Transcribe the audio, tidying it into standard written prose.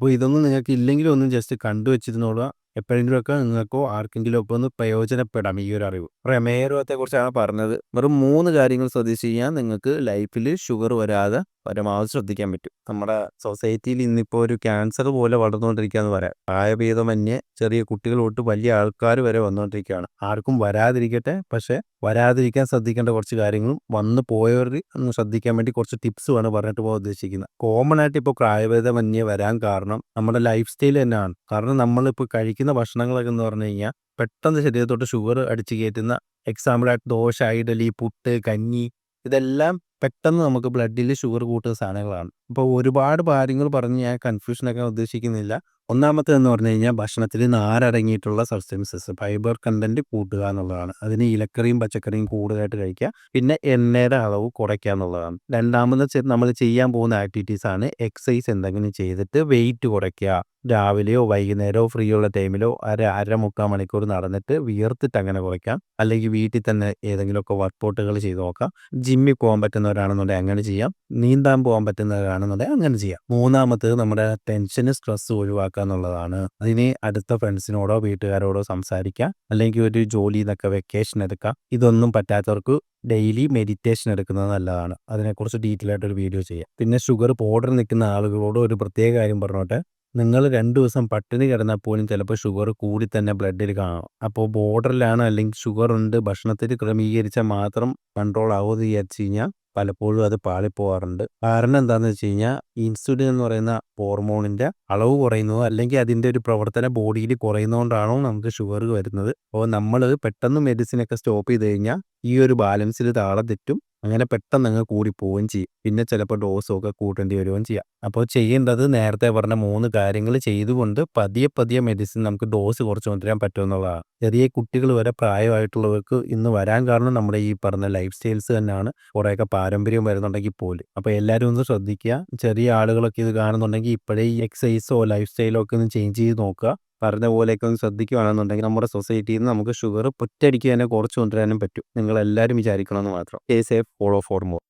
അപ്പോൾ ഇതൊന്നും നിങ്ങൾക്ക് ഇല്ലെങ്കിലും ഒന്നും ജസ്റ്റ് കണ്ടുവച്ചിരുന്നോളുക. എപ്പോഴെങ്കിലുമൊക്കെ നിങ്ങൾക്കോ ആർക്കെങ്കിലും ഒക്കെ ഒന്ന് പ്രയോജനപ്പെടാം ഈ ഒരു അറിവ്. പ്രമേയ രോഗത്തെക്കുറിച്ചാണ് പറഞ്ഞത്. വെറും 3 കാര്യങ്ങൾ ശ്രദ്ധിച്ചു കഴിഞ്ഞാൽ നിങ്ങൾക്ക് ലൈഫിൽ ഷുഗർ വരാതെ പരമാവധി ശ്രദ്ധിക്കാൻ പറ്റും. നമ്മുടെ സൊസൈറ്റിയിൽ ഇന്നിപ്പോൾ ഒരു ക്യാൻസർ പോലെ വളർന്നുകൊണ്ടിരിക്കുകയെന്ന് പറയാം. പ്രായഭേദമന്യേ ചെറിയ കുട്ടികൾ തൊട്ട് വലിയ ആൾക്കാർ വരെ വന്നുകൊണ്ടിരിക്കുകയാണ്. ആർക്കും വരാതിരിക്കട്ടെ, പക്ഷേ വരാതിരിക്കാൻ ശ്രദ്ധിക്കേണ്ട കുറച്ച് കാര്യങ്ങളും വന്നു പോയവർ ഒന്ന് ശ്രദ്ധിക്കാൻ വേണ്ടി കുറച്ച് ടിപ്സുമാണ് പറഞ്ഞിട്ട് പോകാൻ ഉദ്ദേശിക്കുന്നത്. കോമൺ ആയിട്ട് ഇപ്പോൾ പ്രായഭേദമന്യേ വരാൻ കാരണം നമ്മുടെ ലൈഫ് സ്റ്റൈൽ തന്നെയാണ്. കാരണം നമ്മളിപ്പോൾ കഴിക്കുന്ന ഭക്ഷണങ്ങളൊക്കെ എന്ന് പറഞ്ഞു കഴിഞ്ഞാൽ പെട്ടെന്ന് ശരീരത്തോട്ട് ഷുഗർ അടിച്ചു കയറ്റുന്ന, എക്സാമ്പിളായിട്ട് ദോശ, ഇഡലി, പുട്ട്, കഞ്ഞി, ഇതെല്ലാം പെട്ടെന്ന് നമുക്ക് ബ്ലഡിൽ ഷുഗർ കൂട്ടുന്ന സാധനങ്ങളാണ്. അപ്പോൾ ഒരുപാട് കാര്യങ്ങൾ പറഞ്ഞ് ഞാൻ കൺഫ്യൂഷനൊക്കെ ഉദ്ദേശിക്കുന്നില്ല. ഒന്നാമത്തേതെന്ന് പറഞ്ഞു കഴിഞ്ഞാൽ ഭക്ഷണത്തിൽ നാരടങ്ങിയിട്ടുള്ള സബ്സ്റ്റൻസസ്, ഫൈബർ കണ്ടന്റ് കൂട്ടുക എന്നുള്ളതാണ്. അതിന് ഇലക്കറിയും പച്ചക്കറിയും കൂടുതലായിട്ട് കഴിക്കുക. പിന്നെ എണ്ണയുടെ അളവ് കുറയ്ക്കുക എന്നുള്ളതാണ്. രണ്ടാമത് നമ്മൾ ചെയ്യാൻ പോകുന്ന ആക്ടിവിറ്റീസാണ് എക്സസൈസ് എന്തെങ്കിലും ചെയ്തിട്ട് വെയിറ്റ് കുറയ്ക്കുക. രാവിലെയോ വൈകുന്നേരമോ ഫ്രീ ഉള്ള ടൈമിലോ മുക്കാൽ മണിക്കൂർ നടന്നിട്ട് വിയർത്തിട്ട് അങ്ങനെ കുറയ്ക്കാം. അല്ലെങ്കിൽ വീട്ടിൽ തന്നെ ഏതെങ്കിലുമൊക്കെ വർക്കൗട്ടുകൾ ചെയ്ത് നോക്കാം. ജിമ്മിൽ പോകാൻ പറ്റുന്നവരാണെന്നുണ്ടെങ്കിൽ അങ്ങനെ ചെയ്യാം. നീന്താൻ പോകാൻ പറ്റുന്നവരാണെന്നുണ്ടെങ്കിൽ അങ്ങനെ ചെയ്യാം. മൂന്നാമത്തേത് നമ്മുടെ ടെൻഷന്, സ്ട്രെസ് ഒഴിവാക്കുക എന്നുള്ളതാണ്. അതിന് അടുത്ത ഫ്രണ്ട്സിനോടോ വീട്ടുകാരോടോ സംസാരിക്കാം. അല്ലെങ്കിൽ ഒരു ജോലിയിൽ നിന്നൊക്കെ വെക്കേഷൻ എടുക്കാം. ഇതൊന്നും പറ്റാത്തവർക്ക് ഡെയിലി മെഡിറ്റേഷൻ എടുക്കുന്നത് നല്ലതാണ്. അതിനെക്കുറിച്ച് ഡീറ്റെയിൽ ആയിട്ടൊരു വീഡിയോ ചെയ്യാം. പിന്നെ ഷുഗർ ബോർഡറിൽ നിൽക്കുന്ന ആളുകളോട് ഒരു പ്രത്യേക കാര്യം പറഞ്ഞോട്ടെ. നിങ്ങൾ 2 ദിവസം പട്ടിണി കിടന്നാൽ പോലും ചിലപ്പോൾ ഷുഗർ കൂടി തന്നെ ബ്ലഡിൽ കാണാം. അപ്പോൾ ബോർഡറിലാണ് അല്ലെങ്കിൽ ഷുഗർ ഉണ്ട്, ഭക്ഷണത്തിൽ ക്രമീകരിച്ചാൽ മാത്രം കൺട്രോൾ ആവുമെന്ന് വിചാരിച്ചു കഴിഞ്ഞാൽ പലപ്പോഴും അത് പാളിപ്പോവാറുണ്ട്. കാരണം എന്താണെന്ന് വെച്ച് കഴിഞ്ഞാൽ ഇൻസുലിൻ എന്ന് പറയുന്ന ഹോർമോണിന്റെ അളവ് കുറയുന്നതോ അല്ലെങ്കിൽ അതിന്റെ ഒരു പ്രവർത്തനം ബോഡിയിൽ കുറയുന്നതുകൊണ്ടാണോ നമുക്ക് ഷുഗർ വരുന്നത്. അപ്പോൾ നമ്മൾ പെട്ടെന്ന് മെഡിസിൻ ഒക്കെ സ്റ്റോപ്പ് ചെയ്ത് കഴിഞ്ഞാൽ ഈ ഒരു ബാലൻസിൽ താളം തെറ്റും. അങ്ങനെ പെട്ടെന്ന് അങ്ങ് കൂടിപ്പോവുകയും ചെയ്യും. പിന്നെ ചിലപ്പോൾ ഡോസും ഒക്കെ കൂട്ടേണ്ടി വരികയും ചെയ്യാം. അപ്പോൾ ചെയ്യേണ്ടത് നേരത്തെ പറഞ്ഞ 3 കാര്യങ്ങൾ ചെയ്തുകൊണ്ട് പതിയെ പതിയെ മെഡിസിൻ നമുക്ക് ഡോസ് കുറച്ച് കൊണ്ടുവരാൻ പറ്റുമെന്നുള്ളതാണ്. ചെറിയ കുട്ടികൾ വരെ പ്രായമായിട്ടുള്ളവർക്ക് ഇന്ന് വരാൻ കാരണം നമ്മുടെ ഈ പറഞ്ഞ ലൈഫ് സ്റ്റൈൽസ് തന്നെയാണ്. കുറേയൊക്കെ പാരമ്പര്യം വരുന്നുണ്ടെങ്കിൽ പോലും. അപ്പോൾ എല്ലാവരും ഒന്ന് ശ്രദ്ധിക്കുക. ചെറിയ ആളുകളൊക്കെ ഇത് കാണുന്നുണ്ടെങ്കിൽ ഇപ്പോഴേ ഈ എക്സസൈസോ ലൈഫ് സ്റ്റൈലോ ഒക്കെ ഒന്ന് ചേഞ്ച് ചെയ്ത് നോക്കുക. പറഞ്ഞ പോലെയൊക്കെ ഒന്ന് ശ്രദ്ധിക്കുകയാണെന്നുണ്ടെങ്കിൽ നമ്മുടെ സൊസൈറ്റിയിൽ നിന്ന് നമുക്ക് ഷുഗർ ഒറ്റയടിക്ക് തന്നെ കുറച്ച് കൊണ്ടുവരാനും പറ്റും. നിങ്ങളെല്ലാവരും വിചാരിക്കണമെന്ന് മാത്രം. Stay safe, follow for more.